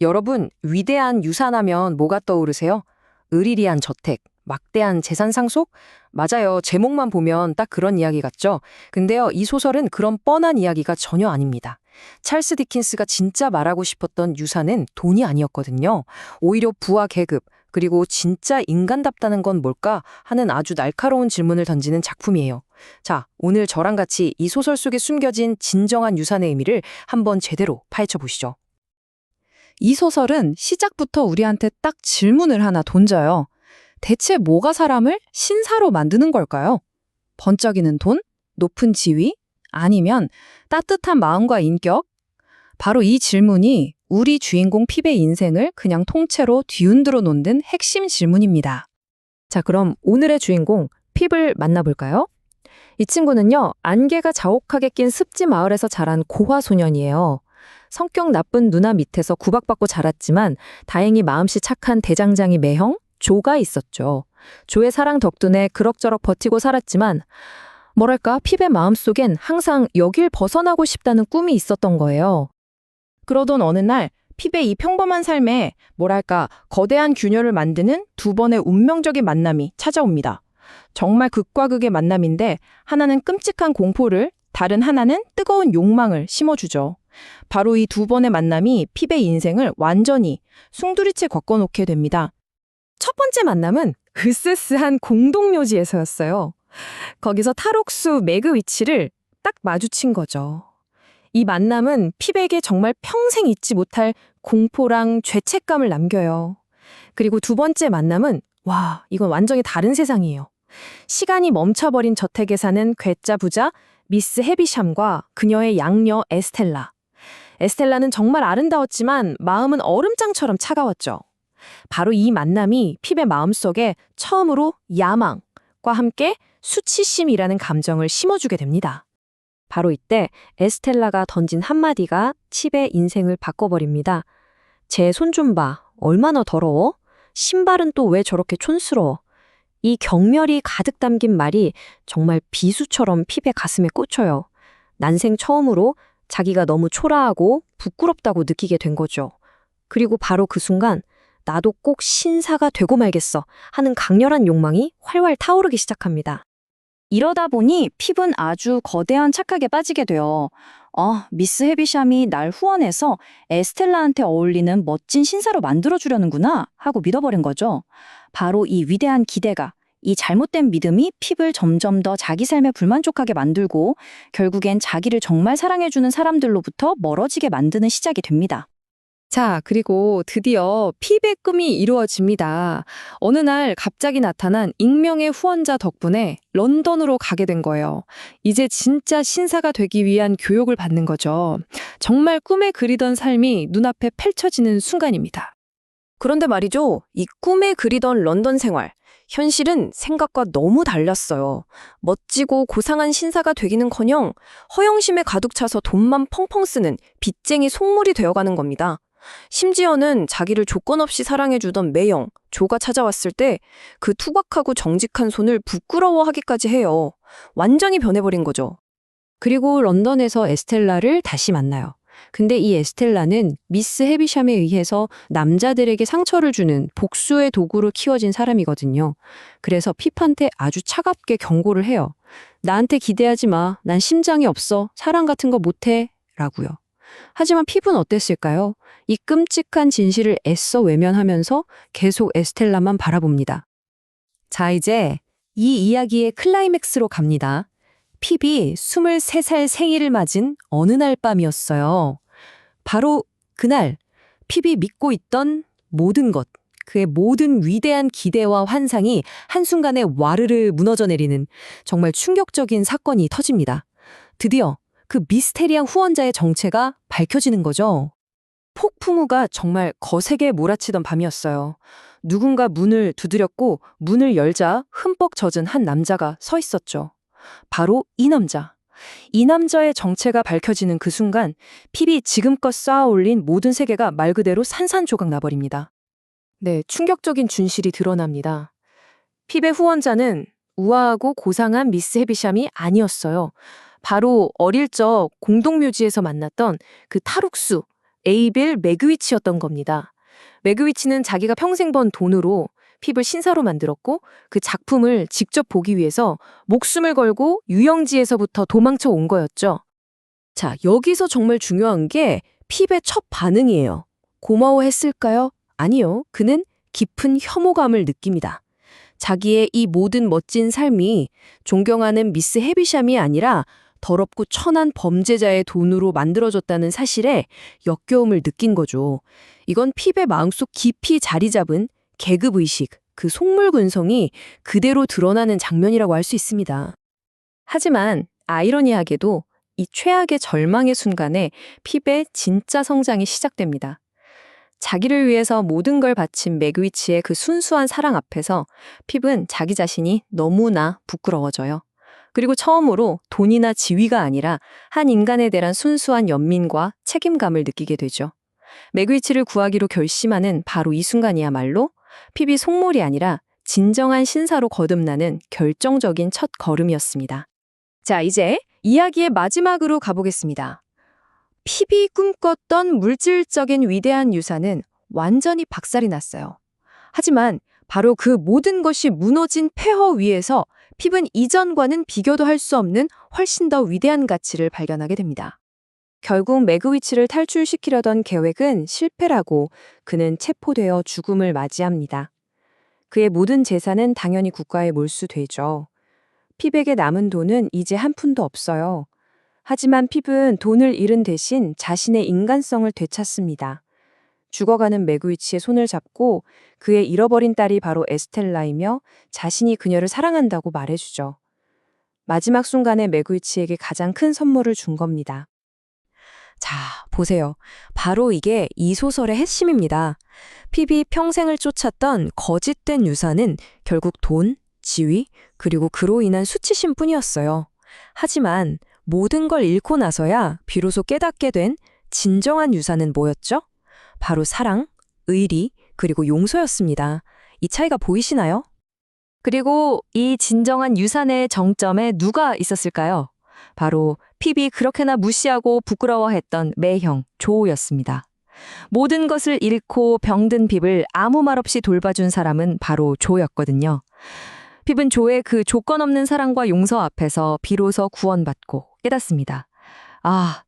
여러분, 위대한 유산하면 뭐가 떠오르세요? 의리리한 저택, 막대한 재산 상속? 맞아요. 제목만 보면 딱 그런 이야기 같죠? 근데요, 이 소설은 그런 뻔한 이야기가 전혀 아닙니다. 찰스 디킨스가 진짜 말하고 싶었던 유산은 돈이 아니었거든요. 오히려 부와 계급, 그리고 진짜 인간답다는 건 뭘까 하는 아주 날카로운 질문을 던지는 작품이에요. 자, 오늘 저랑 같이 이 소설 속에 숨겨진 진정한 유산의 의미를 한번 제대로 파헤쳐 보시죠. 이 소설은 시작부터 우리한테 딱 질문을 하나 던져요. 대체 뭐가 사람을 신사로 만드는 걸까요? 번쩍이는 돈? 높은 지위? 아니면 따뜻한 마음과 인격? 바로 이 질문이 우리 주인공 핍의 인생을 그냥 통째로 뒤흔들어 놓는 핵심 질문입니다. 자, 그럼 오늘의 주인공 핍을 만나볼까요? 이 친구는요, 안개가 자욱하게 낀 습지 마을에서 자란 고화 소년이에요. 성격 나쁜 누나 밑에서 구박받고 자랐지만 다행히 마음씨 착한 대장장이 매형 조가 있었죠. 조의 사랑 덕분에 그럭저럭 버티고 살았지만 뭐랄까 핍의 마음속엔 항상 여길 벗어나고 싶다는 꿈이 있었던 거예요. 그러던 어느 날 핍의 이 평범한 삶에 뭐랄까 거대한 균열을 만드는 두 번의 운명적인 만남이 찾아옵니다. 정말 극과 극의 만남인데 하나는 끔찍한 공포를, 다른 하나는 뜨거운 욕망을 심어주죠. 바로 이 두 번의 만남이 핍의 인생을 완전히 숭두리째 걷어놓게 됩니다. 첫 번째 만남은 으스스한 공동묘지에서였어요. 거기서 탈옥수 매그 위치를 딱 마주친 거죠. 이 만남은 핍에게 정말 평생 잊지 못할 공포랑 죄책감을 남겨요. 그리고 두 번째 만남은 와, 이건 완전히 다른 세상이에요. 시간이 멈춰버린 저택에 사는 괴짜 부자 미스 헤비샴과 그녀의 양녀 에스텔라. 에스텔라는 정말 아름다웠지만 마음은 얼음장처럼 차가웠죠. 바로 이 만남이 핍의 마음속에 처음으로 야망과 함께 수치심이라는 감정을 심어주게 됩니다. 바로 이때 에스텔라가 던진 한마디가 핍의 인생을 바꿔버립니다. 제 손 좀 봐. 얼마나 더러워? 신발은 또 왜 저렇게 촌스러워? 이 경멸이 가득 담긴 말이 정말 비수처럼 핍의 가슴에 꽂혀요. 난생 처음으로 자기가 너무 초라하고 부끄럽다고 느끼게 된 거죠. 그리고 바로 그 순간 나도 꼭 신사가 되고 말겠어 하는 강렬한 욕망이 활활 타오르기 시작합니다. 이러다 보니 핍은 아주 거대한 착각에 빠지게 돼요. 미스 헤비샴이 날 후원해서 에스텔라한테 어울리는 멋진 신사로 만들어주려는구나 하고 믿어버린 거죠. 바로 이 위대한 기대가, 이 잘못된 믿음이 핍을 점점 더 자기 삶에 불만족하게 만들고 결국엔 자기를 정말 사랑해주는 사람들로부터 멀어지게 만드는 시작이 됩니다. 자, 그리고 드디어 핍의 꿈이 이루어집니다. 어느 날 갑자기 나타난 익명의 후원자 덕분에 런던으로 가게 된 거예요. 이제 진짜 신사가 되기 위한 교육을 받는 거죠. 정말 꿈에 그리던 삶이 눈앞에 펼쳐지는 순간입니다. 그런데 말이죠, 이 꿈에 그리던 런던 생활, 현실은 생각과 너무 달랐어요. 멋지고 고상한 신사가 되기는커녕 허영심에 가득 차서 돈만 펑펑 쓰는 빚쟁이 속물이 되어가는 겁니다. 심지어는 자기를 조건 없이 사랑해주던 매형, 조가 찾아왔을 때 그 투박하고 정직한 손을 부끄러워하기까지 해요. 완전히 변해버린 거죠. 그리고 런던에서 에스텔라를 다시 만나요. 근데 이 에스텔라는 미스 헤비샴에 의해서 남자들에게 상처를 주는 복수의 도구로 키워진 사람이거든요. 그래서 핍한테 아주 차갑게 경고를 해요. 나한테 기대하지 마. 난 심장이 없어. 사랑 같은 거 못해. 라고요. 하지만 핍은 어땠을까요? 이 끔찍한 진실을 애써 외면하면서 계속 에스텔라만 바라봅니다. 자, 이제 이 이야기의 클라이맥스로 갑니다. 핍이 23살 생일을 맞은 어느 날 밤이었어요. 바로 그날 핍이 믿고 있던 모든 것, 그의 모든 위대한 기대와 환상이 한순간에 와르르 무너져 내리는 정말 충격적인 사건이 터집니다. 드디어 그 미스테리한 후원자의 정체가 밝혀지는 거죠. 폭풍우가 정말 거세게 몰아치던 밤이었어요. 누군가 문을 두드렸고 문을 열자 흠뻑 젖은 한 남자가 서 있었죠. 바로 이 남자. 이 남자의 정체가 밝혀지는 그 순간 핍이 지금껏 쌓아올린 모든 세계가 말 그대로 산산조각 나버립니다. 네, 충격적인 진실이 드러납니다. 핍의 후원자는 우아하고 고상한 미스 헤비샴이 아니었어요. 바로 어릴 적 공동묘지에서 만났던 그 탈옥수, 에이빌 매그위치였던 겁니다. 매그위치는 자기가 평생 번 돈으로 핍을 신사로 만들었고 그 작품을 직접 보기 위해서 목숨을 걸고 유영지에서부터 도망쳐 온 거였죠. 자, 여기서 정말 중요한 게 핍의 첫 반응이에요. 고마워했을까요? 아니요. 그는 깊은 혐오감을 느낍니다. 자기의 이 모든 멋진 삶이 존경하는 미스 헤비샴이 아니라 더럽고 천한 범죄자의 돈으로 만들어졌다는 사실에 역겨움을 느낀 거죠. 이건 핍의 마음속 깊이 자리 잡은 계급의식, 그 속물근성이 그대로 드러나는 장면이라고 할 수 있습니다. 하지만 아이러니하게도 이 최악의 절망의 순간에 핍의 진짜 성장이 시작됩니다. 자기를 위해서 모든 걸 바친 매그위치의 그 순수한 사랑 앞에서 핍은 자기 자신이 너무나 부끄러워져요. 그리고 처음으로 돈이나 지위가 아니라 한 인간에 대한 순수한 연민과 책임감을 느끼게 되죠. 매그위치를 구하기로 결심하는 바로 이 순간이야말로 핍이 속물이 아니라 진정한 신사로 거듭나는 결정적인 첫 걸음이었습니다. 자, 이제 이야기의 마지막으로 가보겠습니다. 핍이 꿈꿨던 물질적인 위대한 유산은 완전히 박살이 났어요. 하지만 바로 그 모든 것이 무너진 폐허 위에서 핍은 이전과는 비교도 할 수 없는 훨씬 더 위대한 가치를 발견하게 됩니다. 결국 매그위치를 탈출시키려던 계획은 실패라고 그는 체포되어 죽음을 맞이합니다. 그의 모든 재산은 당연히 국가에 몰수되죠. 핍에게 남은 돈은 이제 한 푼도 없어요. 하지만 핍은 돈을 잃은 대신 자신의 인간성을 되찾습니다. 죽어가는 매그위치의 손을 잡고 그의 잃어버린 딸이 바로 에스텔라이며 자신이 그녀를 사랑한다고 말해주죠. 마지막 순간에 매그위치에게 가장 큰 선물을 준 겁니다. 자, 보세요. 바로 이게 이 소설의 핵심입니다. 핍이 평생을 쫓았던 거짓된 유산은 결국 돈, 지위, 그리고 그로 인한 수치심뿐이었어요. 하지만 모든 걸 잃고 나서야 비로소 깨닫게 된 진정한 유산은 뭐였죠? 바로 사랑, 의리, 그리고 용서였습니다. 이 차이가 보이시나요? 그리고 이 진정한 유산의 정점에 누가 있었을까요? 바로 핍이 그렇게나 무시하고 부끄러워했던 매형 조였습니다. 모든 것을 잃고 병든 핍을 아무 말 없이 돌봐준 사람은 바로 조였거든요. 핍은 조의 그 조건 없는 사랑과 용서 앞에서 비로소 구원받고 깨닫습니다. 아,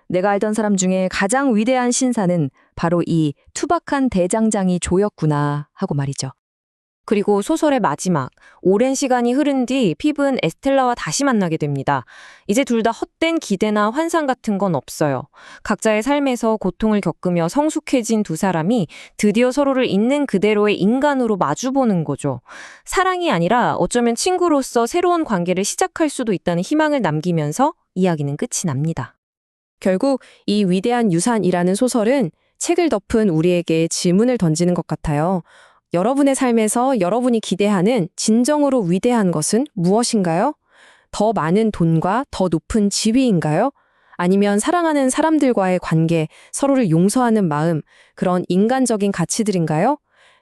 내가 알던 사람 중에 가장 위대한 신사는 바로 이 투박한 대장장이 조였구나 하고 말이죠. 그리고 소설의 마지막, 오랜 시간이 흐른 뒤 핍은 에스텔라와 다시 만나게 됩니다. 이제 둘 다 헛된 기대나 환상 같은 건 없어요. 각자의 삶에서 고통을 겪으며 성숙해진 두 사람이 드디어 서로를 있는 그대로의 인간으로 마주보는 거죠. 사랑이 아니라 어쩌면 친구로서 새로운 관계를 시작할 수도 있다는 희망을 남기면서 이야기는 끝이 납니다. 결국 이 위대한 유산이라는 소설은 책을 덮은 우리에게 질문을 던지는 것 같아요. 여러분의 삶에서 여러분이 기대하는 진정으로 위대한 것은 무엇인가요? 더 많은 돈과 더 높은 지위인가요? 아니면 사랑하는 사람들과의 관계, 서로를 용서하는 마음, 그런 인간적인 가치들인가요?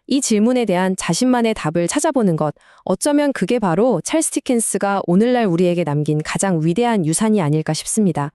이 질문에 대한 자신만의 답을 찾아보는 것, 어쩌면 그게 바로 찰스 디켄스가 오늘날 우리에게 남긴 가장 위대한 유산이 아닐까 싶습니다.